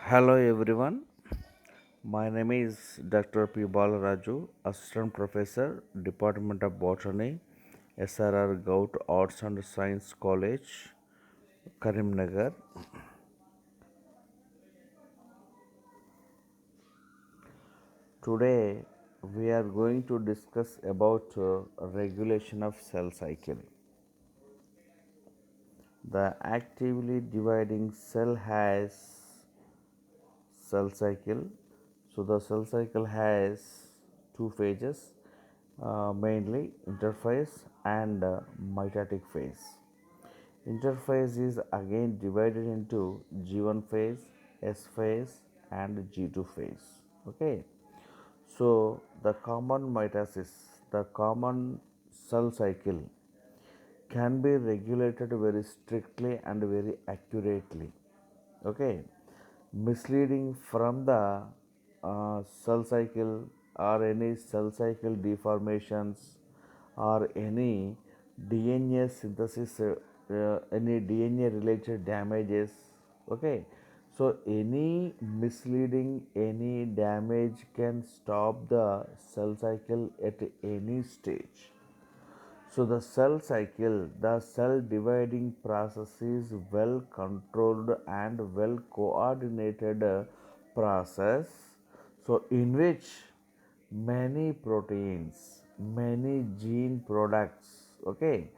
Hello everyone, my name is Dr. P. Balaraju, Assistant Professor, Department of Botany, SRR Gout Arts and Science College, Karimnagar. Today we are going to discuss about regulation of cell cycle. The actively dividing cell has cell cycle. So the cell cycle has two phases, mainly interphase and mitotic phase. Interphase is again divided into G1 phase, S phase, and G2 phase. Okay, so the common mitosis, the common cell cycle can be regulated very strictly and very accurately. Okay, misleading from the cell cycle or any cell cycle deformations or any DNA synthesis, any DNA related damages. Okay, so any misleading, any damage can stop the cell cycle at any stage. So the cell cycle, the cell dividing process is well controlled and well coordinated process. So in which many proteins, many gene products, okay,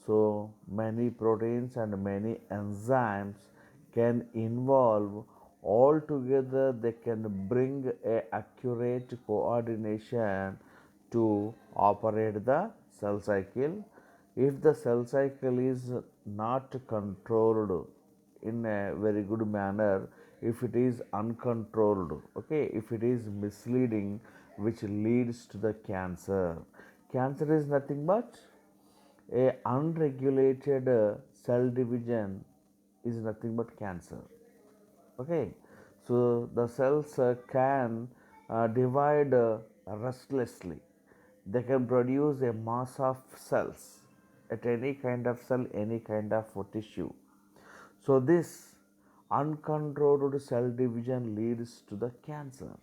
so many proteins and many enzymes can involve all together. They can bring a accurate coordination to operate the cell cycle. If the cell cycle is not controlled in a very good manner, if it is uncontrolled, okay, if it is misleading, which leads to the cancer. Cancer is nothing but a unregulated cell division is nothing but cancer. Okay, so the cells can divide restlessly. They can produce a mass of cells at any kind of cell, any kind of tissue. So this uncontrolled cell division leads to the cancer.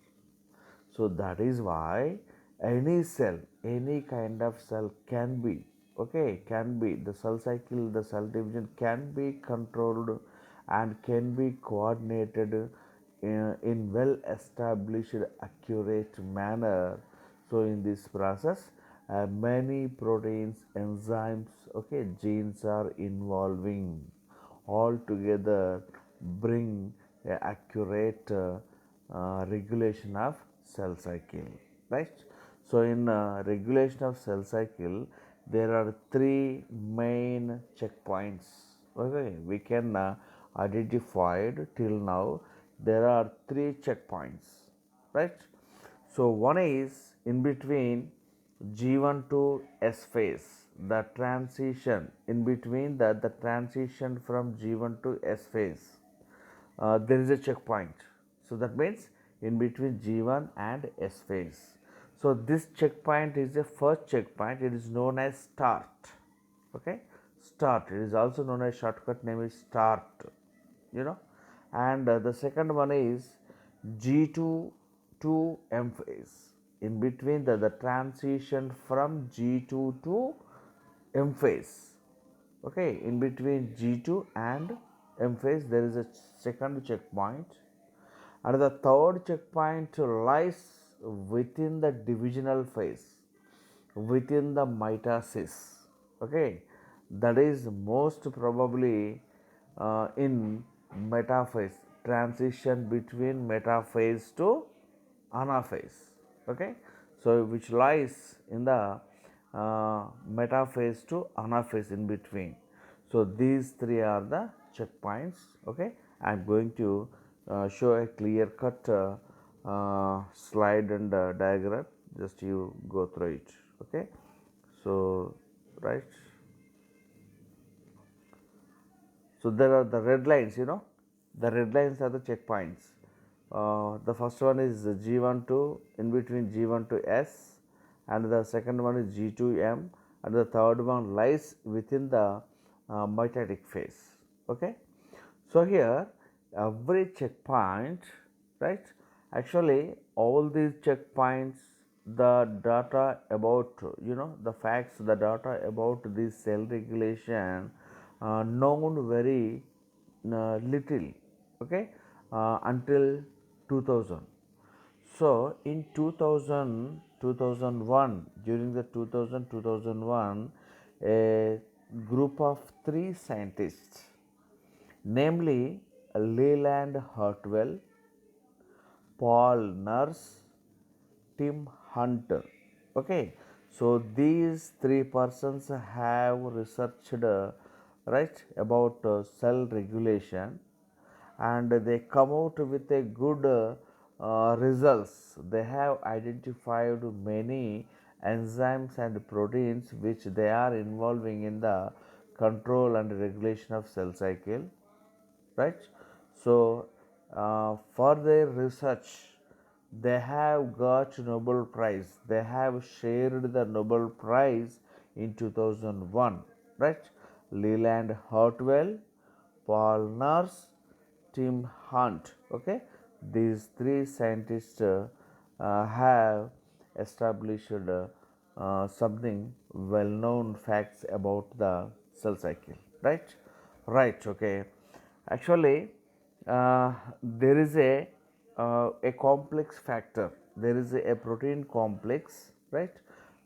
So that is why any cell, any kind of cell can be, okay, can be the cell cycle, the cell division can be controlled and can be coordinated in well established, accurate manner. So in this process, many proteins, enzymes, okay, genes are involving all together bring a accurate regulation of cell cycle, right? So in regulation of cell cycle there are three main checkpoints. Okay, we can identify it till now. There are three checkpoints, right? So one is in between G1 to S phase, the transition in between the transition from G1 to S phase. There is a checkpoint. So that means in between G1 and S phase. So this checkpoint is the first checkpoint. It is known as start. Okay, start. It is also known as shortcut name is start. You know, and the second one is G2 to M phase. In between the transition from G2 to M phase. Okay, in between G2 and M phase there is a second checkpoint, and the third checkpoint lies within the divisional phase, within the mitosis. Okay, that is most probably in metaphase, transition between metaphase to anaphase. Okay, so which lies in the metaphase to anaphase in between. So these three are the checkpoints. Okay, I am going to show a clear cut slide and diagram. Just you go through it. Okay, so right. So there are the red lines, the red lines are the checkpoints. The first one is G1 to in between G1 to S, and the second one is G2M, and the third one lies within the mitotic phase. Okay, so here every checkpoint, right? Actually, all these checkpoints, the data about, the facts, the data about this cell regulation known very little, okay, until 2000. So in 2000, 2001, during the 2000, 2001, a group of three scientists, namely Leland Hartwell, Paul Nurse, Tim Hunter. Okay, so these three persons have researched, right, about cell regulation, and they come out with a good results. They have identified many enzymes and proteins which they are involving in the control and regulation of cell cycle, right? So for their research they have got Nobel Prize. They have shared the Nobel Prize in 2001, right? Leland Hartwell, Paul Nurse, Tim Hunt. Okay, these three scientists have established something well-known facts about the cell cycle, right? Right. Okay. Actually, there is a complex factor. There is a protein complex, right,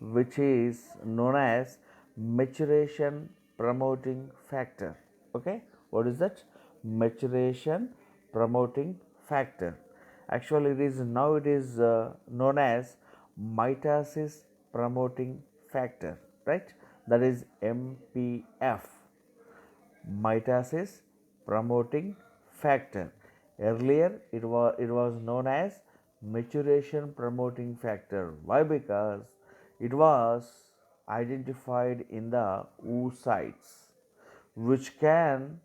which is known as maturation promoting factor. Okay, what is that? Maturation promoting factor. Actually, it is known as mitosis promoting factor, right? That is MPF, mitosis promoting factor. Earlier it was known as maturation promoting factor. Why? Because it was identified in the oocytes, which can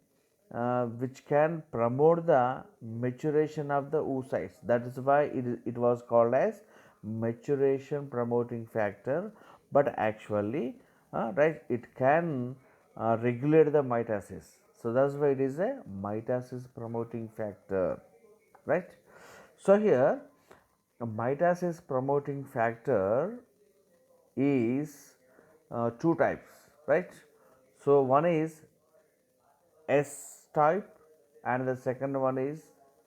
promote the maturation of the oocytes. That is why it was called as maturation promoting factor. But actually, right, it can regulate the mitosis. So that's why it is a mitosis promoting factor, right? So here, a mitosis promoting factor is two types, right? So one is S type and the second one is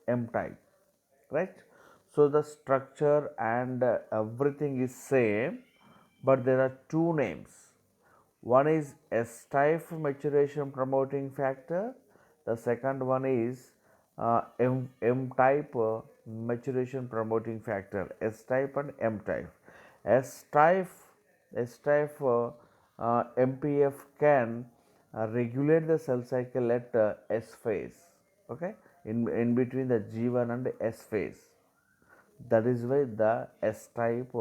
M type, right? So the structure and everything is same, but there are two names. One is S type maturation promoting factor, the second one is M type maturation promoting factor, S type and M type. S type S type MPF can regulate the cell cycle at S phase, okay, in between the G1 and S phase. That is why the S type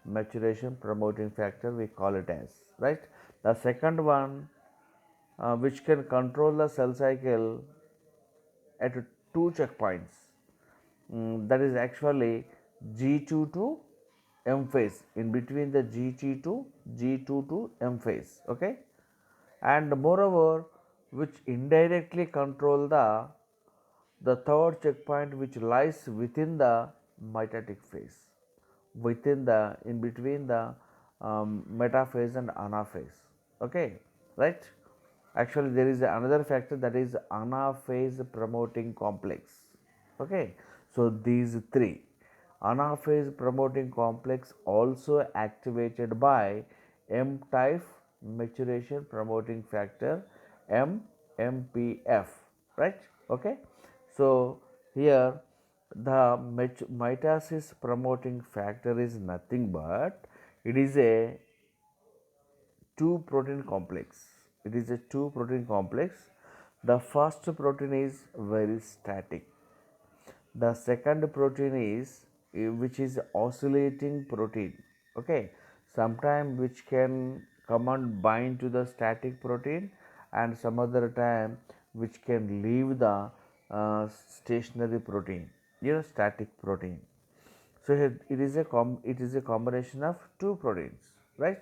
maturation promoting factor we call it as, right. The second one, which can control the cell cycle at two checkpoints, that is actually G2 to M phase, in between the G2 to M phase, okay, and moreover which indirectly control the third checkpoint, which lies within the mitotic phase, within the in between the metaphase and anaphase, okay, right. Actually there is another factor, that is anaphase promoting complex, okay. So these three, anaphase promoting complex also activated by M type maturation promoting factor, MPF, right? Okay, so here the mitosis promoting factor is nothing but it is a two protein complex. It is a two protein complex. The first protein is very static. The second protein is which is oscillating protein. Okay, sometime which can come and bind to the static protein, and some other time which can leave the stationary protein. Static protein. So here it is a combination of two proteins, right?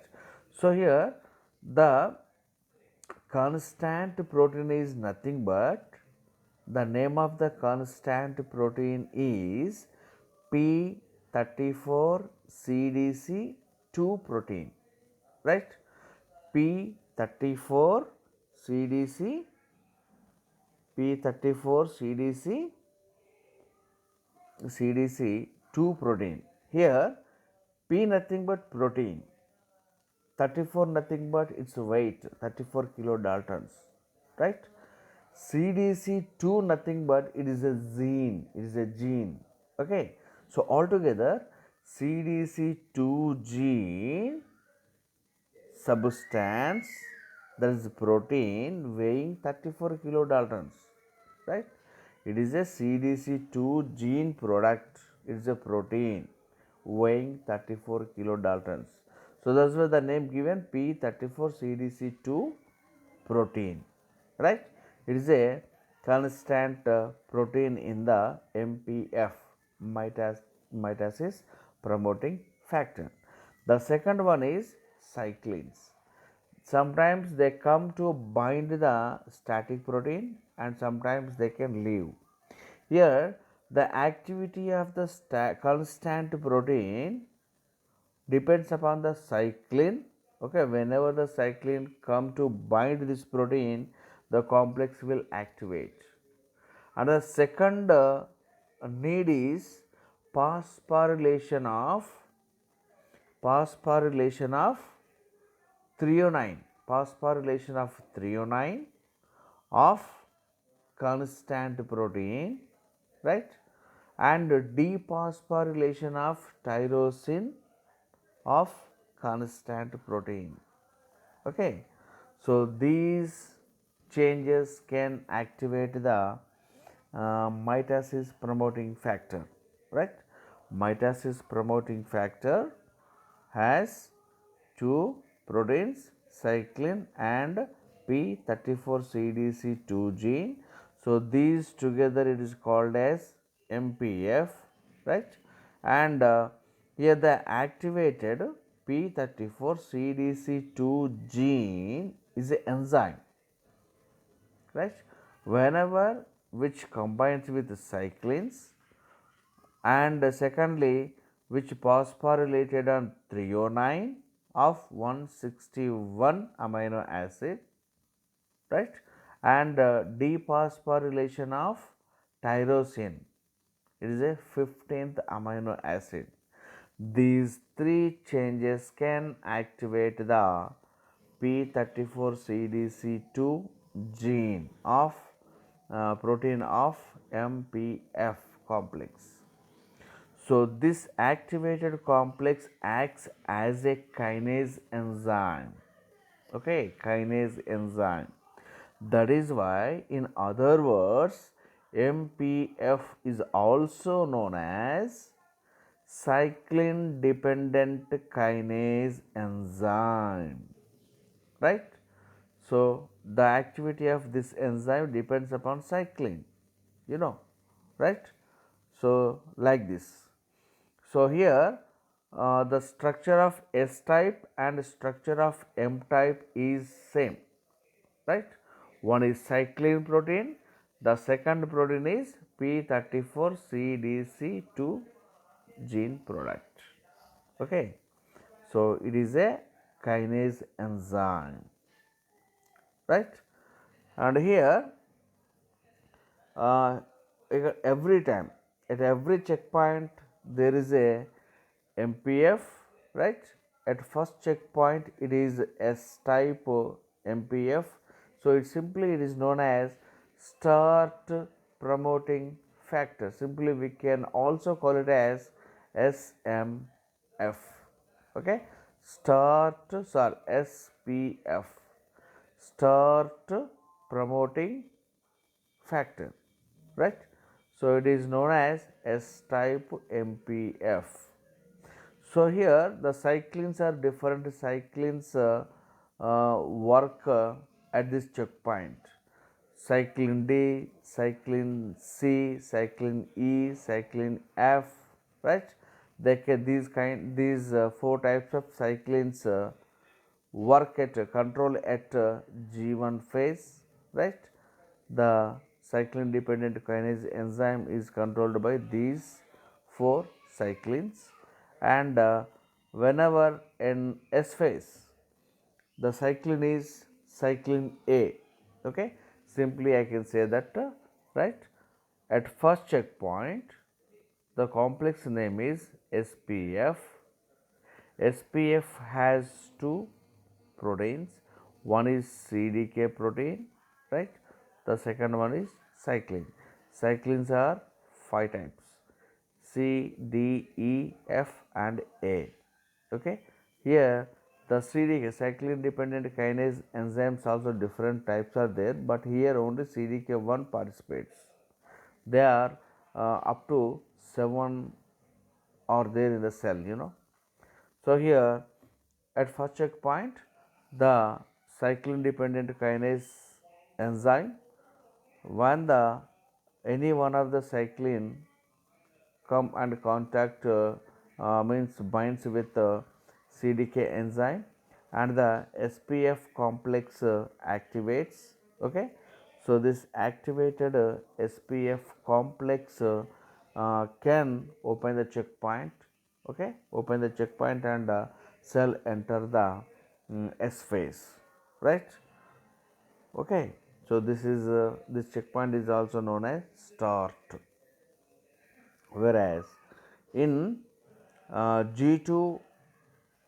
So here the constant protein is nothing but the name of the constant protein is P34CDC2 protein, right? P34CDC CDC2 protein. Here P nothing but protein, 34 nothing but its weight, 34 kilodaltons, right? CDC2 nothing but it is a gene, okay? So altogether CDC2 gene substance, that is protein weighing 34 kilodaltons, right? It is a CDC2 gene product. It is a protein weighing 34 kilodaltons. So that's why the name given P34CDC2 protein, right? It is a constant protein in the MPF, mitosis promoting factor. The second one is cyclins. Sometimes they come to bind the static protein and sometimes they can leave. Here, the activity of the constant protein depends upon the cyclin. Okay, whenever the cyclin come to bind this protein, the complex will activate. And the second need is phosphorylation of threonine, of constant protein, right? And dephosphorylation of tyrosine of constant protein. Okay, so these changes can activate the mitosis promoting factor, right? Mitosis promoting factor has two proteins, cyclin and P34CDC2 gene. So these together it is called as MPF, right? And here the activated P34CDC2 gene is an enzyme, right? Whenever which combines with cyclins, and secondly which phosphorylated on threonine of 161 amino acid, right? And dephosphorylation of tyrosine, it is a 15th amino acid. These three changes can activate the P34CDC2 gene of protein of MPF complex. So this activated complex acts as a kinase enzyme. Okay, kinase enzyme. That is why, in other words, MPF is also known as cyclin dependent kinase enzyme, right? So the activity of this enzyme depends upon cyclin, right? So like this. So here the structure of S type and structure of M type is same, right? One is cyclin protein, the second protein is P34CDC2 gene product. Okay, so it is a kinase enzyme, right? And here uh, every time at every checkpoint there is a MPF, right? At first checkpoint it is S type MPF, so it is known as start promoting factor. Simply we can also call it as SMF. Okay, SPF, start promoting factor, right? So it is known as S type MPF. So here the cyclins are different. Cyclins work at this checkpoint. Cyclin D, cyclin C, cyclin E, cyclin F, right? These four types of cyclins work at control at G1 phase, right? The cyclin dependent kinase enzyme is controlled by these four cyclins, and whenever in S phase the cyclin is cyclin A. Okay, simply I can say that, right. At first checkpoint, the complex name is SPF. SPF has two proteins. One is CDK protein, right? The second one is cyclin. Cyclins are 5 types: C, D, E, F, and A. Okay. Here the CDK, cyclin dependent kinase enzymes, also different types are there, but here only CDK1 participates. They are up to 7 are there in the cell. So here at first checkpoint, the cyclin dependent kinase enzyme, when the any one of the cyclin come and contact, means binds with the CDK enzyme, and the SPF complex activates. Okay, so this activated SPF complex can open the checkpoint. Okay, open the checkpoint, and cell enter the S phase, right. Okay, so this checkpoint is also known as start. Whereas in G2,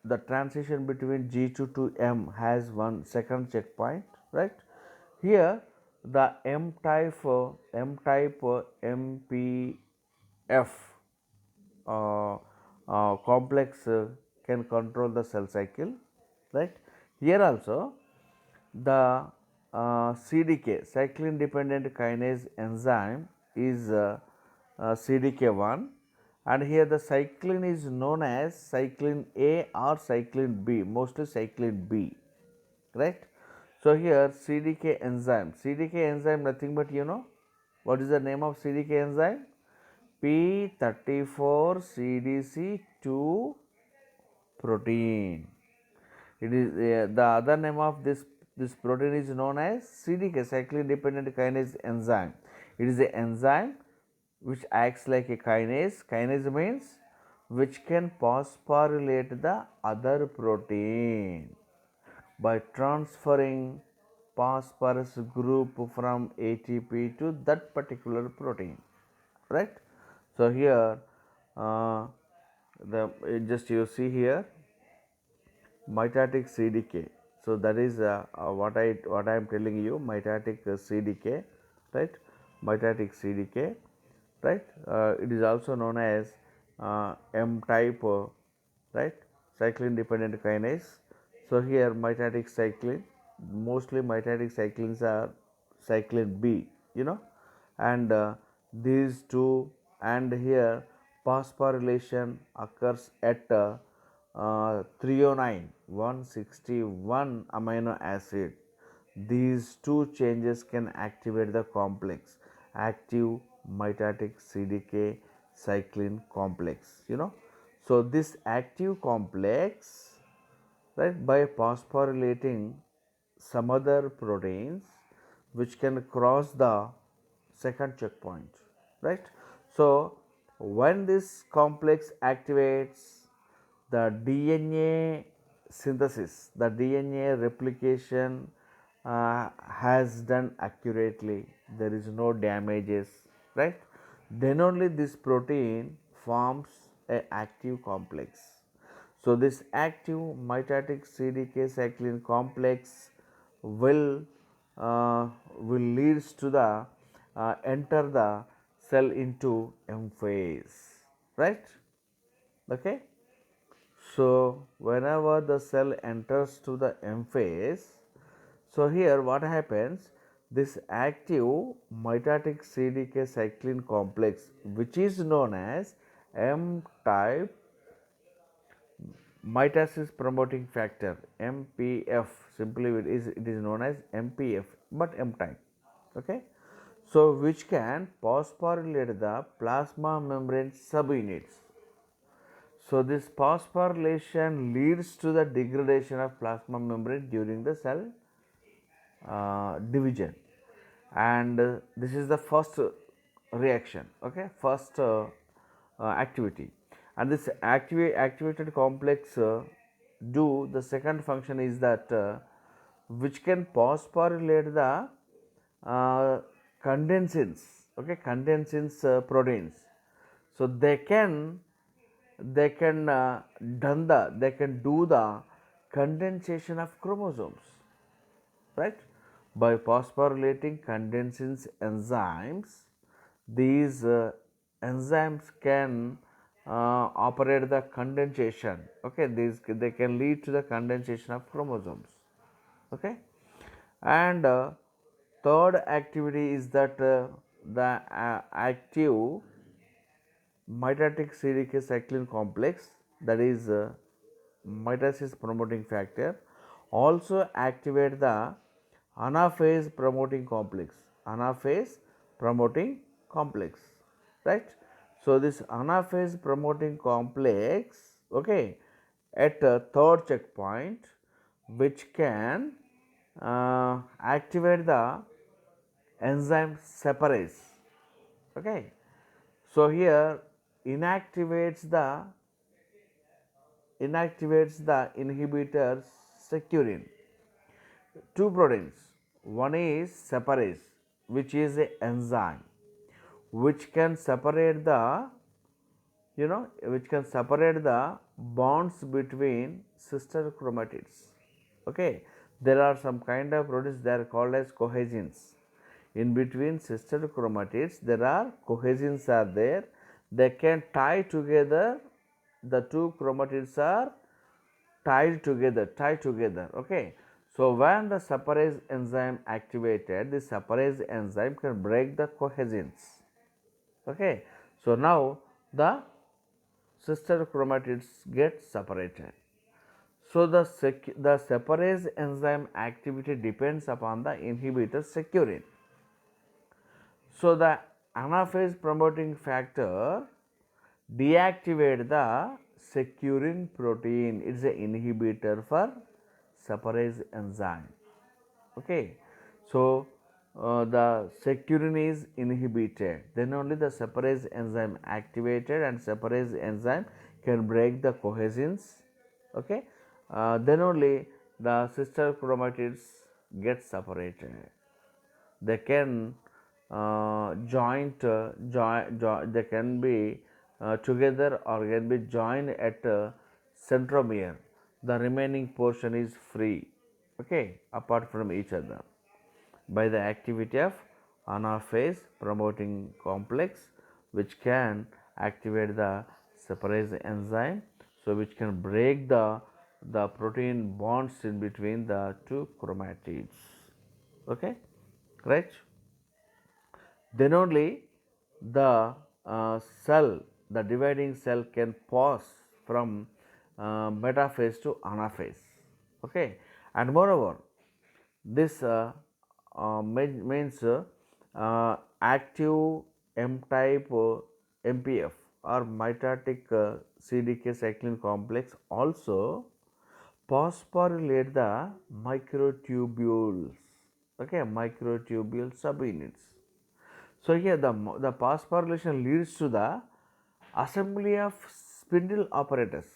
the transition between G2 to M has one second checkpoint, right. Here the M type MPF complex can control the cell cycle, right. Here also the CDK, cyclin dependent kinase enzyme, is CDK1, and here the cyclin is known as cyclin A or cyclin B, mostly cyclin B, right. So here CDK enzyme nothing but, what is the name of CDK enzyme? P34CDC2 protein. It is the other name of this protein is known as CDK, cyclin dependent kinase enzyme. It is an enzyme which acts like a kinase. Kinase means which can phosphorylate the other protein by transferring phosphorus group from ATP to that particular protein, right. So here the just you see here mitotic CDK. So that is what I am telling you, mitotic CDK, right? Mitotic CDK, right? It is also known as M type, right? Cyclin dependent kinase. So here mitotic cyclin, mostly mitotic cyclins are cyclin B, and these two, and here phosphorylation occurs at 309 161 amino acid. These two changes can activate the complex, active mitotic CDK cyclin complex. So this active complex, right, by phosphorylating some other proteins which can cross the second checkpoint, right. So when this complex activates, the DNA synthesis, the DNA replication has done accurately, there is no damages, right. Then only this protein forms a active complex. So this active mitotic CDK cyclin complex will leads to the enter the cell into M phase, right. Okay. So whenever the cell enters to the M phase, so here what happens, this active mitotic CDK cyclin complex, which is known as M type mitosis promoting factor, MPF, simply it is known as MPF, but M type, okay. So which can phosphorylate the plasma membrane subunits. So this phosphorylation leads to the degradation of plasma membrane during the cell division, and this is the first reaction, okay, first activity. And this activated complex do the second function is that which can phosphorylate the uh, condensins, okay, condensins proteins. So they can do the condensation of chromosomes, right? By phosphorylating condensins enzymes, these enzymes can operate the condensation, okay, these they can lead to the condensation of chromosomes, okay. And third activity is that the active mitotic CDK cycline complex, that is mitosis promoting factor, also activate the anaphase promoting complex, anaphase promoting complex, right? So this anaphase promoting complex, okay, at a third checkpoint, which can activate the enzyme separase, okay. So here inactivates the inhibitor securin. Two proteins. One is separase, which is an enzyme which can separate the which can separate the bonds between sister chromatids. Okay, there are some kind of proteins, they are called as cohesins. In between sister chromatids, there are cohesins are there. They can tie together. The two chromatids are tied together, okay. So when the separase enzyme activated, the separase enzyme can break the cohesins, okay. So now the sister chromatids get separated. So the separase enzyme activity depends upon the inhibitor securin. So the anaphase promoting factor deactivate the securin protein. It is an inhibitor for separase enzyme. Okay, so the securin is inhibited, then only the separase enzyme activated, and separase enzyme can break the cohesins. Okay, then only the sister chromatids get separated. They can they can be together or can be joined at centromere. The remaining portion is free, okay, apart from each other, by the activity of anaphase promoting complex, which can activate the separase enzyme, so which can break the protein bonds in between the two chromatids, okay, right. Then only the cell, the dividing cell, can pass from metaphase to anaphase, okay. And moreover, this means active M type MPF or mitotic CDK cycline complex also phosphorylate the microtubules, okay, microtubule subunits. So here the phosphorylation leads to the assembly of spindle apparatus,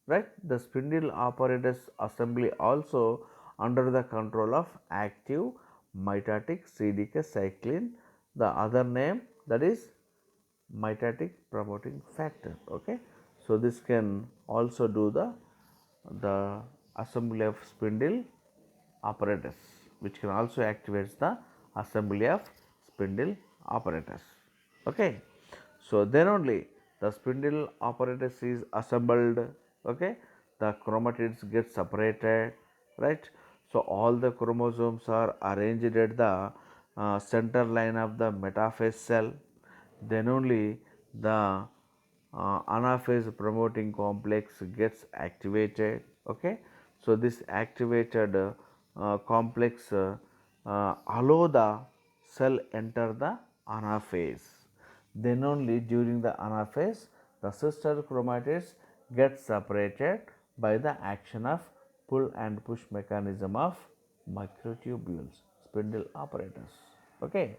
right? The spindle apparatus assembly also under the control of active mitotic CDK cycline, the other name, that is mitotic promoting factor, okay. So this can also do the assembly of spindle apparatus, which can also activate the assembly of spindle apparatus, okay. So then only the spindle apparatus is assembled, okay, the chromatids get separated, right. So all the chromosomes are arranged at the center line of the metaphase cell. Then only the anaphase promoting complex gets activated, okay. So this activated complex allow the cell enter the anaphase. Then only during the anaphase, the sister chromatids get separated by the action of pull and push mechanism of microtubules, spindle apparatus. Okay,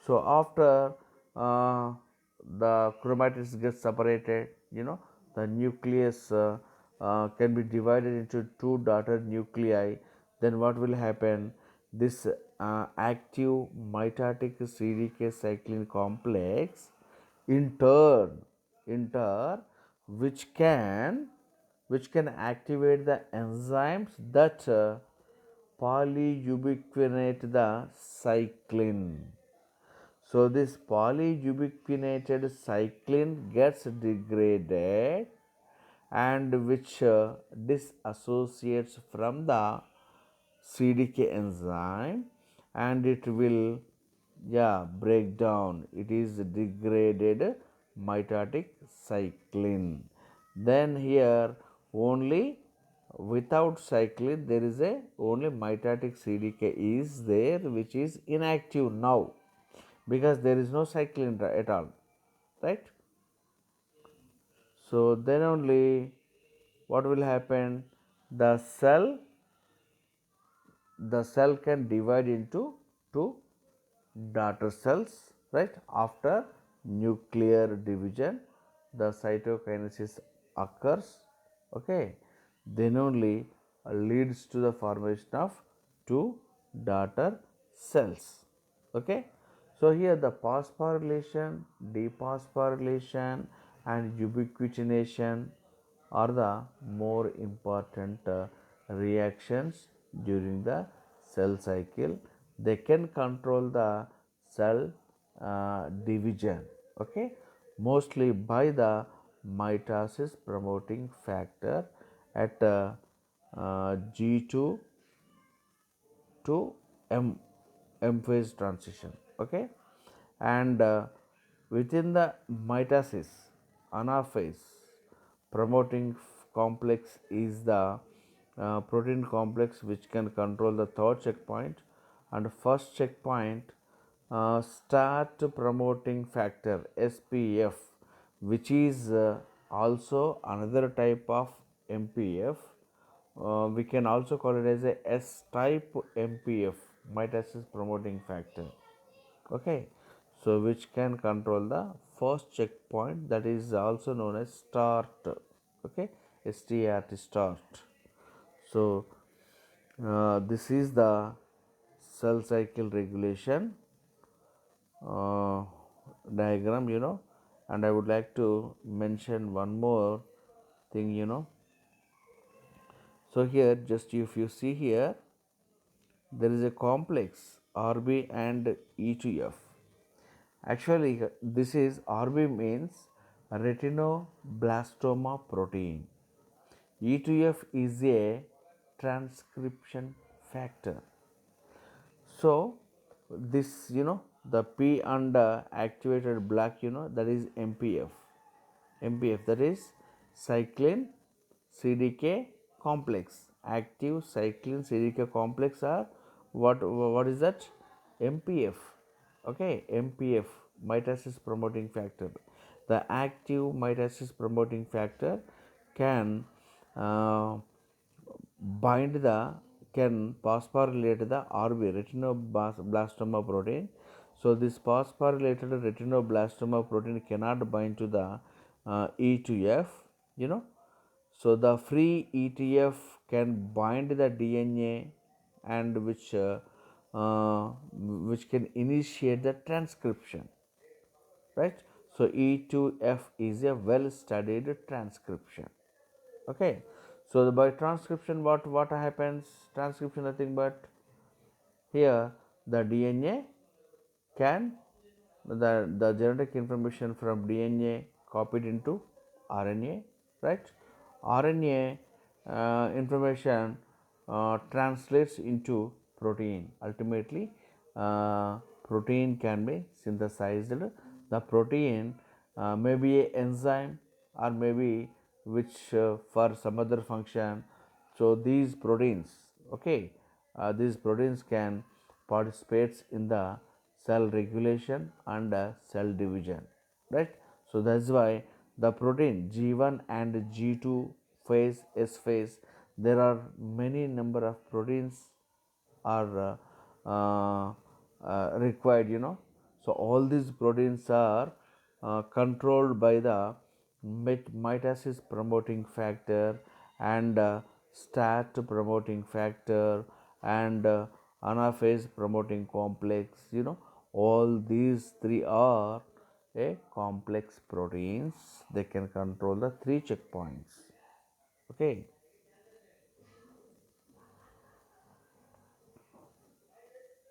so after the chromatids get separated, the nucleus can be divided into two daughter nuclei. Then what will happen? This active mitotic CDK cyclin complex in turn, which can activate the enzymes that polyubiquinate the cyclin. So this polyubiquinated cyclin gets degraded and which disassociates from the CDK enzyme, and it will break down. It is degraded mitotic cyclin. Then here only without cyclin there is a only mitotic CDK is there, which is inactive now because there is no cyclin at all, right? So then only what will happen? The cell can divide into two daughter cells, right? After nuclear division, the cytokinesis occurs. Okay, then only leads to the formation of two daughter cells. Okay, so here the phosphorylation, dephosphorylation, and ubiquitination are the more important reactions during the cell cycle. They can control the cell division, okay, mostly by the mitosis promoting factor at G2 to M phase transition, okay, and within the mitosis anaphase promoting complex is the protein complex which can control the third checkpoint, and first checkpoint start promoting factor SPF, which is also another type of MPF. We can also call it as a S type MPF, mitosis promoting factor. Okay, so which can control the first checkpoint, that is also known as start. Okay, START, start. So this is the cell cycle regulation diagram, and I would like to mention one more thing. So here, just if you see here, there is a complex RB and E2F. Actually, this is RB means retinoblastoma protein. E2F is a transcription factor. So this, the P and activated black, that is MPF. MPF, that is cyclin CDK complex. Active cyclin CDK complex are what is that? MPF. Okay, MPF, mitosis promoting factor. The active mitosis promoting factor can uh, bind the can phosphorylate the RB, retinoblastoma protein. So this phosphorylated retinoblastoma protein cannot bind to the E2F, So the free ETF can bind the DNA and which can initiate the transcription, right? So E2F is a well studied transcription. Okay, so by transcription, what happens? Transcription nothing but here the DNA can the genetic information from DNA copied into RNA, right? RNA information translates into protein. Ultimately, protein can be synthesized. The protein may be an enzyme or maybe which for some other function. So these proteins, okay, these proteins can participate in the cell regulation and cell division, right? So that's why the protein G1 and G2 phase, S phase, there are many number of proteins are required, so all these proteins are controlled by the mitasis promoting factor and STAT promoting factor and anaphase promoting complex, all these three are a complex proteins. They can control the three checkpoints. Okay.